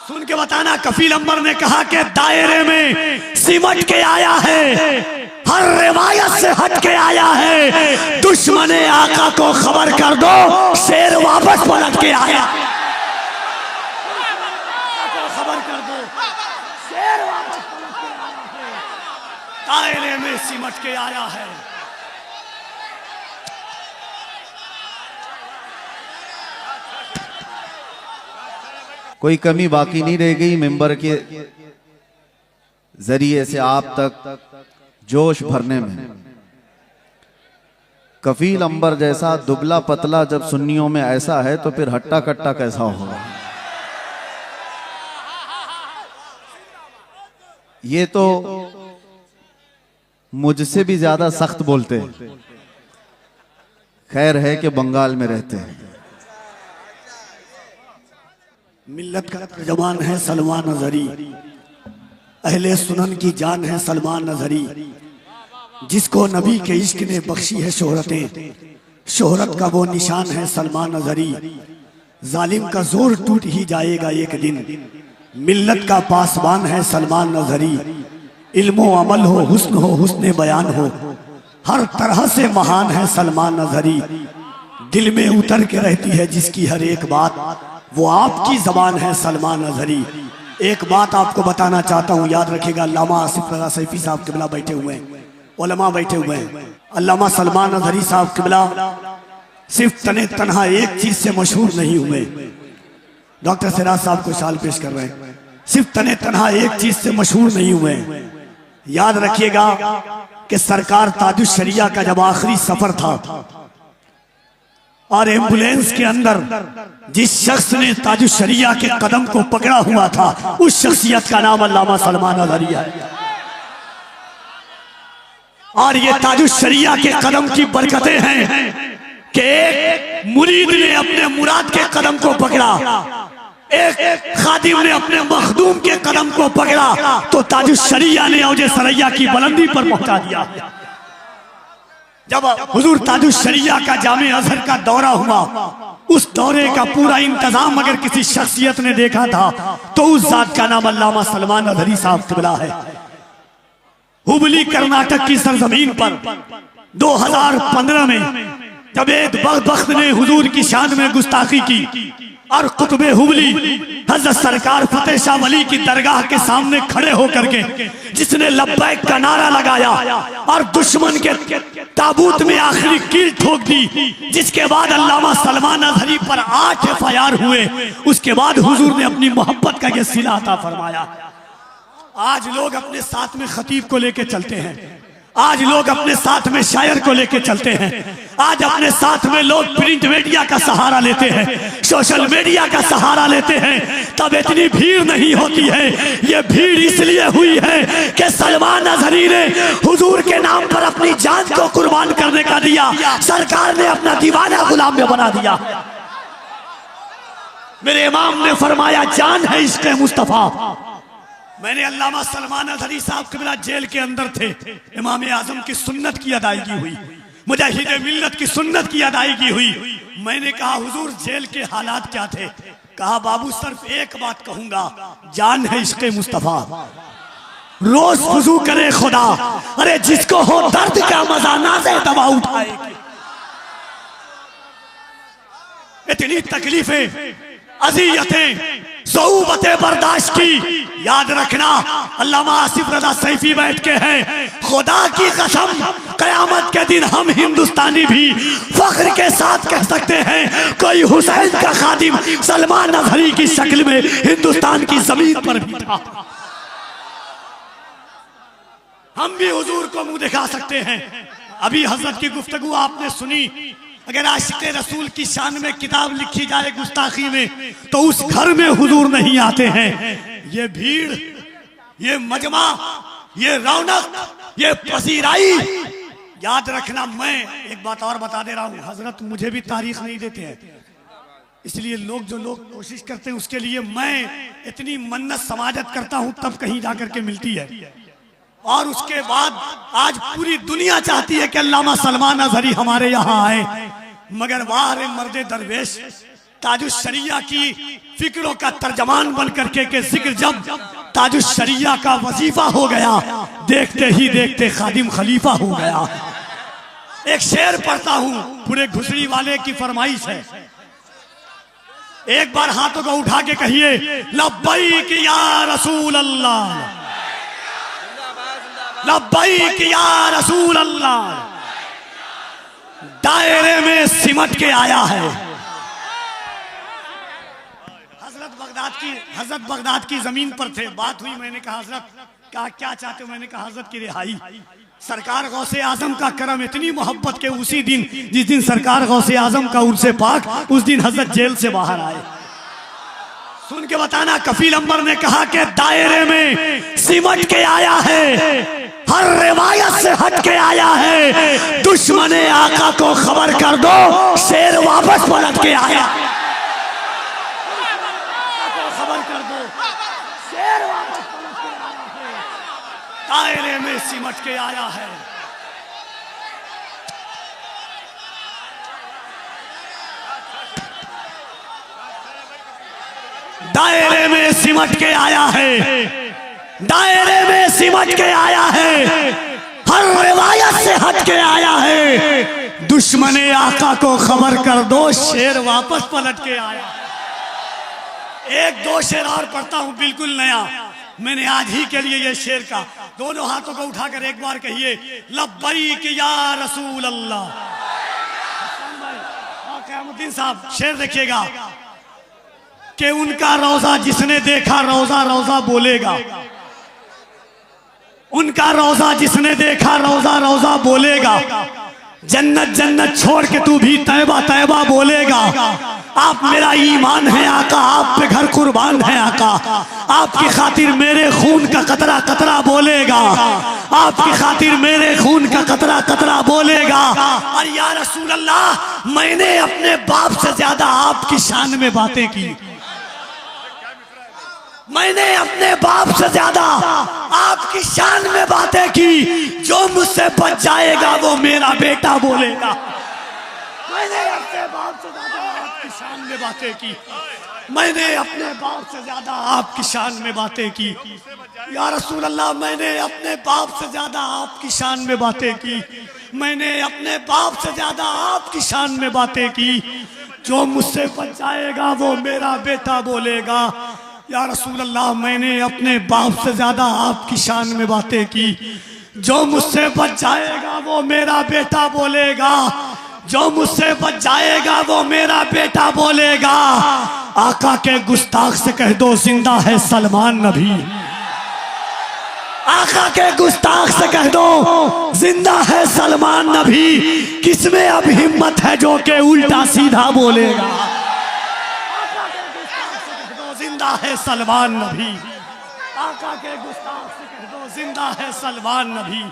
सुन के बताना। कफील अंबर ने कहा कि दायरे में सिमट के आया है, हर रिवायत से हट के आया है। दुश्मने आका को खबर कर दो, शेर वापस पलट के आया। खबर कर दो, शेर वापस पलट के आया है, दायरे में सिमट के आया है। कोई कमी बाकी नहीं रह गई मेंबर के जरिए से आप तक जोश भरने में। कफील अंबर जैसा दुबला पतला जब सुन्नियों में ऐसा है तो फिर हट्टा कट्टा कैसा होगा। ये तो मुझसे भी ज्यादा सख्त बोलते हैं। खैर है कि बंगाल में रहते हैं। मिल्लत का तर्जमान है सलमान नजरी, अहले सुनन की जान है सलमान नजरी। जिसको नबी के इश्क ने बख्शी है शोहरतें, शोहरत का वो निशान है सलमान नजरी। जालिम का जोर टूट ही जाएगा एक दिन, मिल्लत का पासबान है सलमान नजरी। इल्मो अमल हो हुस्न बयान हो, हर तरह से महान है सलमान नजरी। दिल में उतर के रहती है जिसकी हर एक बात, वो आपकी जबान है सलमान नजरी। एक बात आपको बताना चाहता हूँ, याद रखिएगा। अल्लामा आसिफ रज़ा सैफी साहब किबला बैठे हुए हैं, उलमा बैठे हुए हैं। अल्लामा सलमान नजरी साहब किबला सिर्फ तने तनहा एक चीज से मशहूर नहीं हुए। डॉक्टर सिराज साहब को शाल पेश कर रहे हैं। सिर्फ तने तनहा एक चीज से मशहूर नहीं हुए। याद रखिएगा कि सरकार ताजुश शरिया का जब आखिरी सफर था और एम्बुलेंस के अंदर जिस शख्स ने ताजुश शरिया के कदम को पकड़ा हुआ था, उस शख्सियत का नाम अल्लामा सलमान नजरी है। और ये ताजुश शरिया के कदम की बरकतें हैं कि एक मुरीद ने अपने मुराद के कदम को पकड़ा, एक खादिम ने अपने मखदूम के कदम को पकड़ा, तो ताजुश शरिया ने औजे सरैया की बुलंदी पर पहुंचा दिया। जब हुजूर ताजुश शरिया का जामे अजहर का दौरा हुआ, उस दौरे का पूरा इंतजाम अगर किसी शख्सियत ने देखा था तो उस जात का नाम अल्लामा सलमान नजरी साहब किबला है। हुबली कर्नाटक की सरजमीन पर 2015 में जब एक बख्त ने हुजूर की शान में गुस्ताखी की और कुतुबे हुबली हजरत सरकार फतेह शाह वली की दरगाह के सामने खड़े होकर के जिसने लब्बैक का नारा लगाया और दुश्मन के ताबूत में आखिरी कील ठोक दी, जिसके बाद अल्लामा सलमान नजरी पर 8 FIR हुए, उसके बाद हुजूर ने अपनी मोहब्बत का यह सिला अता फरमाया। आज लोग अपने साथ में खतीब को लेके चलते हैं, आज लोग अपने साथ में शायर को लेके चलते हैं, आज अपने साथ में लोग प्रिंट मीडिया का सहारा लेते हैं, सोशल मीडिया का सहारा लेते हैं। तब इतनी भीड़ नहीं होती है। ये भीड़ इसलिए हुई है कि सलमान नजरी ने हुजूर के नाम पर अपनी जान को कुर्बान करने का दिया, सरकार ने अपना दीवाना गुलाम में बना दिया। मेरे इमाम ने फरमाया जान है इश्क़ मुस्तफा। मैंने अल्लामा सलमान नजरी साहब किबला जेल के अंदर थे, इमाम आजम की सुन्नत की अदायगी हुई, मुजाहिद मिल्लत की सुन्नत की अदायगी हुई। मैंने कहा हुजूर जेल के हालात क्या थे? कहा बाबू सिर्फ एक बात कहूंगा, जान है इश्क़ मुस्तफा। रोज वुजू करे खुदा, अरे जिसको हो दर्द का मजा नाज़े दवा उठाए। इतनी तकलीफें अज़ियतें ज़ऊबतें बर्दाश्त की। याद रखना अल्लामा आसिफ रज़ा सैफी बैठ के हैं, खुदा की कसम कयामत के दिन हम हिंदुस्तानी भी फख्र के साथ कह सकते हैं कोई हुसैन का खादिम सलमान नजरी की शक्ल में हिंदुस्तान की जमीन पर भी था। हम भी हुजूर को मुंह दिखा सकते हैं। अभी हजरत की गुफ्तगू आपने सुनी। अगर आशिक़े रसूल की शान में किताब लिखी जाए गुस्ताखी में, तो उस घर में हुजूर नहीं आते हैं। ये भीड़, ये मजमा, ये रौनक, ये पसीराई। याद रखना, मैं एक बात और बता दे रहा हूँ, हजरत मुझे भी तारीख नहीं देते हैं, इसलिए जो लोग कोशिश करते हैं उसके लिए मैं इतनी मन्नत समाजत करता हूँ तब कहीं जाकर के मिलती है। और उसके बाद आज पूरी दुनिया चाहती है कि अल्लामा सलमान नजरी हमारे यहाँ आए, मगर वाह रे मर्दे दरवेश, ताजुश्शरिया की फिक्रों का तर्जमान बन करके के जिक्र जब ताजुश्शरिया का वजीफा हो गया, देखते ही देखते खादिम खलीफा हो गया। एक शेर पढ़ता हूं, पूरे घुसड़ी वाले की फरमाइश है। एक बार हाथों को उठा के कहिए, लब्बैक या रसूल अल्लाह, लब्बैक या रसूल अल्लाह। दायरे में सिमट के आया है। हजरत बगदाद की जमीन पर थे, बात हुई, मैंने कहा हजरत क्या चाहते हो? मैंने कहा हजरत की रिहाई। सरकार गौसे आजम का करम, इतनी मोहब्बत के उसी दिन जिस दिन सरकार गौसे आजम का उर्से पाक, उस दिन हजरत जेल से बाहर आए। सुन के बताना, कफील अंबर ने कहा कि दायरे में सिमट के आया है, हर रिवायत से हट के आया है। दुश्मने आका को खबर कर दो, शेर वापस पलट के आया। खबर कर दो, शेर वापस पलट के आया है, दायरे में सिमट के आया है। दायरे में सिमट के आया है, दायरे में सिमट के आया है, हर रिवायत से हट के आया है। दुश्मने आका को खबर कर दो, शेर वापस पलट के आया। एक दो शेर और पढ़ता हूं, बिल्कुल नया, मैंने आज ही के लिए ये शेर का। दोनों हाथों को उठाकर एक बार कहिए, लब्बैक या रसूल अल्लाह। क़यामुद्दीन साहब शेर देखिएगा कि उनका रोजा जिसने देखा, रोजा रोजा बोलेगा। उनका रोजा जिसने देखा, रोजा रोजा बोलेगा। जन्नत जन्नत छोड़ के तू भी तैबा तैबा बोलेगा। आप मेरा ईमान है आका, आप पे घर कुर्बान है आका। आपकी खातिर मेरे खून का कतरा कतरा बोलेगा। आपकी खातिर मेरे खून का कतरा कतरा बोलेगा। और या रसूल अल्लाह, मैंने अपने बाप से ज्यादा आपकी शान में बातें की। मैंने अपने बाप से ज्यादा आपकी शान में बातें की। जो मुझसे बच जाएगा वो मेरा बेटा बोलेगा। मैंने अपने बाप से ज्यादा आपकी शान में बातें की। मैंने अपने बाप से ज्यादा आपकी शान में बातें की। या रसूल अल्लाह, मैंने अपने बाप से ज्यादा आपकी शान में बातें की। मैंने अपने बाप से ज्यादा आपकी शान में बातें की। जो मुझसे बच जाएगा वो मेरा बेटा बोलेगा। या रसूल अल्लाह, मैंने अपने बाप से ज्यादा आपकी शान में बातें की। जो मुझसे बच जाएगा वो मेरा बेटा बोलेगा। जो मुझसे बच जाएगा वो मेरा बेटा बोलेगा। आका के गुस्ताख से कह दो, जिंदा है सलमान नबी। आका के गुस्ताख से कह दो, जिंदा है सलमान नबी। किसमें अब हिम्मत है जो के उल्टा सीधा बोलेगा। जिंदा है सलमान नबी। आका के गुस्ताख से कह दो, जिंदा है सलमान नबी।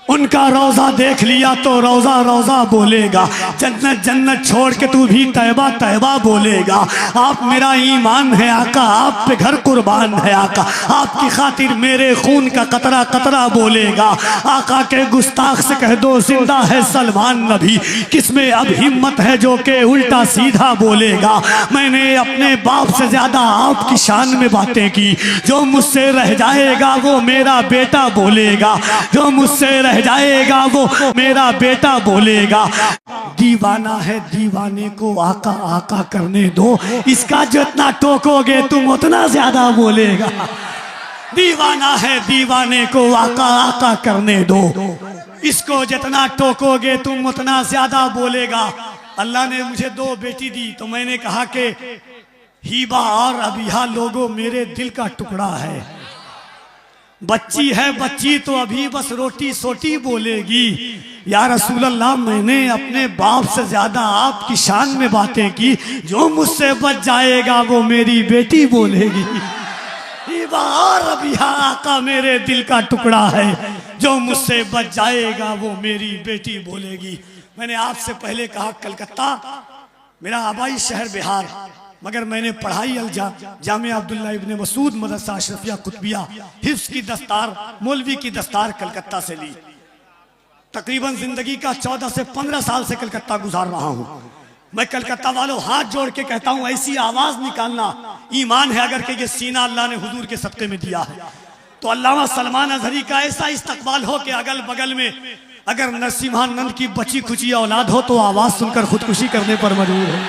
उनका रोजा देख लिया तो रोजा रोजा बोलेगा। जन्नत जन्नत छोड़ के तू भी तैबा तैबा बोलेगा। आप मेरा ईमान है आका, आप पे घर कुर्बान है आका। आपकी खातिर मेरे खून का कतरा कतरा बोलेगा। आका के गुस्ताख से कह दो, जिंदा है सलमान नबी। किसमें अब हिम्मत है जो के उल्टा सीधा बोलेगा। मैंने अपने बाप से ज्यादा आपकी शान में बातें की। जो मुझसे रह जाएगा वो मेरा बेटा बोलेगा। जो मुझसे रह जाएगा वो मेरा बेटा बोलेगा। दीवाना है दीवाने को आका आका करने दो। इसका जितना टोकोगे तुम उतना ज्यादा बोलेगा। दीवाना है दीवाने को आका आका करने दो। इसको जितना टोकोगे तुम उतना ज्यादा बोलेगा। अल्लाह ने मुझे 2 बेटी दी तो मैंने कहा कि हीबा और अबिहा लोगों मेरे दिल का टुकड़ा है। बच्ची है बच्ची तो अभी बस रोटी सोटी बोलेगी। या रसूल अल्लाह, मैंने अपने बाप से ज्यादा आपकी शान में बातें की। जो मुझसे बच जाएगा वो मेरी बेटी बोलेगी। हीबा और अबिहा आका मेरे दिल का टुकड़ा है। जो मुझसे बच जाएगा वो मेरी बेटी बोलेगी। मैंने आपसे पहले कहा कलकत्ता मेरा आबाई शहर बिहार, मगर मैंने पढ़ाई जामिया अब्दुल्ला इब्ने मसूद मदरसा अशरफिया कुतबिया हिफ्ज़ की दस्तार मौलवी की दस्तार कलकत्ता से ली। तकरीबन जिंदगी का 14 से 15 साल से कलकत्ता गुजार रहा हूं। मैं कलकत्ता वालों हाथ जोड़ के कहता हूं, ऐसी आवाज निकालना ईमान है। अगर कि ये सीना अल्लाह ने हुजूर के सदक़े में दिया है तो अल्लामा सलमान अजहरी का ऐसा इस्तकबाल हो कि अगल बगल में अगर नरसिम्हानंद की बची खुची औलाद हो तो आवाज सुनकर खुदकुशी करने पर मजबूर हो।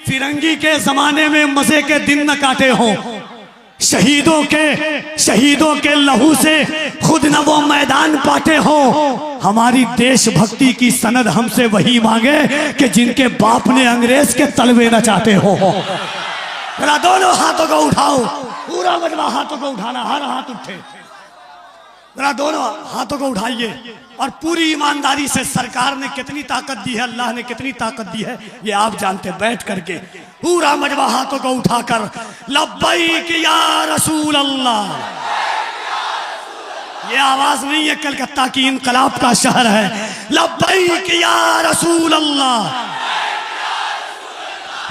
फिरंगी के जमाने में मजे के दिन न काटे हों, शहीदों के लहू से खुद न वो मैदान पाते हो। हमारी देशभक्ति की सनद हमसे वही मांगे कि जिनके बाप ने अंग्रेज के तलवे न चाहते हो। जरा दोनों हाथों को उठाओ, पूरा मजमा हाथों को उठाना, हर हाथ उठे, जरा दोनों हाथों को उठाइए और पूरी ईमानदारी से सरकार ने कितनी ताकत दी है, अल्लाह ने कितनी ताकत दी है ये आप जानते। बैठ करके पूरा मजमा हाथों को उठाकर लब्बैक या रसूल अल्लाह। ये आवाज नहीं है कलकत्ता की, इनकलाब का शहर है। लब्बैक या रसूल अल्लाह,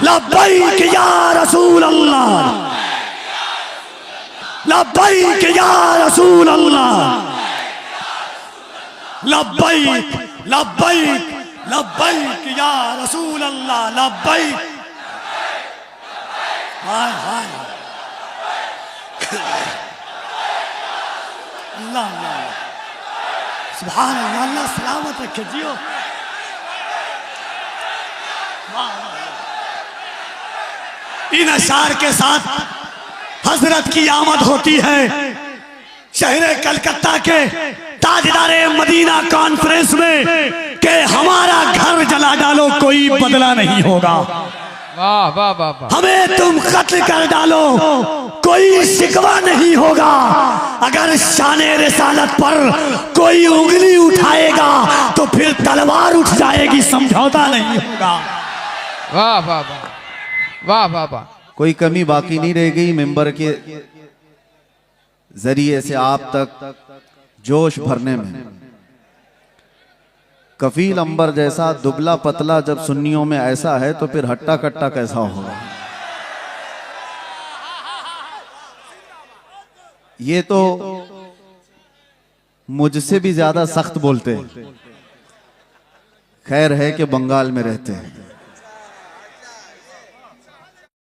लब्बैक या रसूल अल्लाह, लब्बैक या रसूल अल्लाह, लब्बैक लब्बैक लब्बैक या रसूल अल्लाह, लब्बैक। हाय हाय अल्लाह अल्लाह सुभान अल्लाह, अल्लाह सलामत रखे जियो। इन अशार के साथ हजरत की आमद होती है शहर कलकत्ता के ताजदारे मदीना कॉन्फ्रेंस में कि हमारा घर जला डालो कोई बदला नहीं होगा। वाह वाह वाह वाह। हमें तुम कत्ल कर डालो कोई शिकवा नहीं होगा। अगर शाने रिसालत पर कोई उंगली उठाएगा तो फिर तलवार उठ जाएगी, समझौता नहीं होगा। वाह वाह वाह वाह वाह वाह। कोई कमी बाकी नहीं रह गई। मेंबर के जरिए से आप तक जोश भरने में। कफील अंबर जैसा दुबला पतला जब सुन्नियों में ऐसा है तो फिर हट्टा कट्टा कैसा होगा। ये तो मुझसे भी ज्यादा सख्त बोलते हैं। खैर है कि बंगाल में रहते हैं।